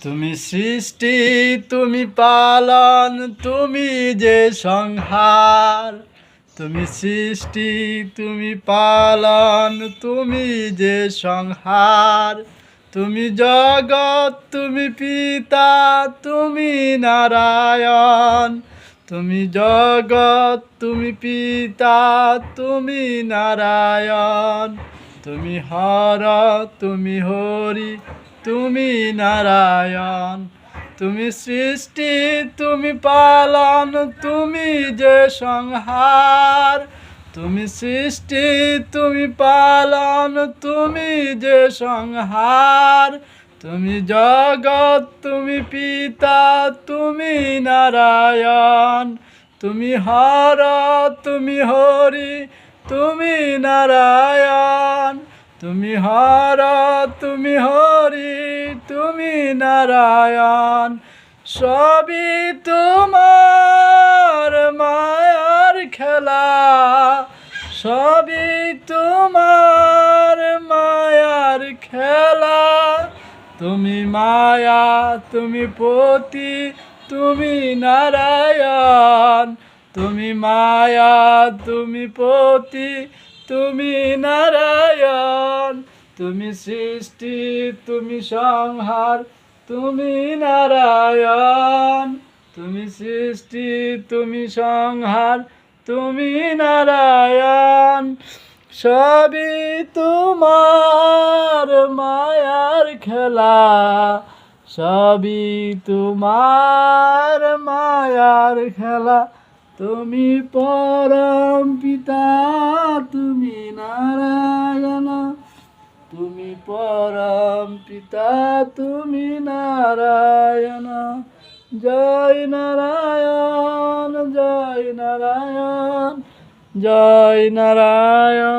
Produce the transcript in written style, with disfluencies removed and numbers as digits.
তুমি সৃষ্টি, তুমি পালন, তুমি যে সংহার। তুমি সৃষ্টি, তুমি পালন, তুমি যে সংহার। তুমি জগৎ, তুমি পিতা, তুমি নারায়ণ। তুমি জগৎ, তুমি পিতা, তুমি নারায়ণ। তুমি হর, তুমি হরি, তুমি নারায়ণ। তুমি সৃষ্টি, তুমি পালন, তুমি যে সংহার। তুমি সৃষ্টি, তুমি পালন, তুমি যে সংহার। তুমি জগৎ, তুমি পিতা, তুমি নারায়ণ। তুমি হর, তুমি হরি, তুমি নারায়ণ। তুমি হর, তুমি হরি, তুমি নারায়ণ। সবই তোমার মায়ার খেলা, সবই তোমার মায়ার খেলা। তুমি মায়া, তুমি পতি, তুমি নারায়ণ। তুমি মায়া, তুমি পতি, তুমি নারায়ণ। তুমি সৃষ্টি, তুমি সংহার, তুমি নারায়ণ। তুমি সৃষ্টি, তুমি সংহার, তুমি নারায়ণ। সবই তোমার মায়ার খেলা, সবই তোমার মায়ার খেলা। তুমি পরম পিতা, তুমি নারায়ণ। তুমি পরম পিতা, তুমি নারায়ণ। জয় নারায়ণ, জয় নারায়ণ, জয় নারায়ণ।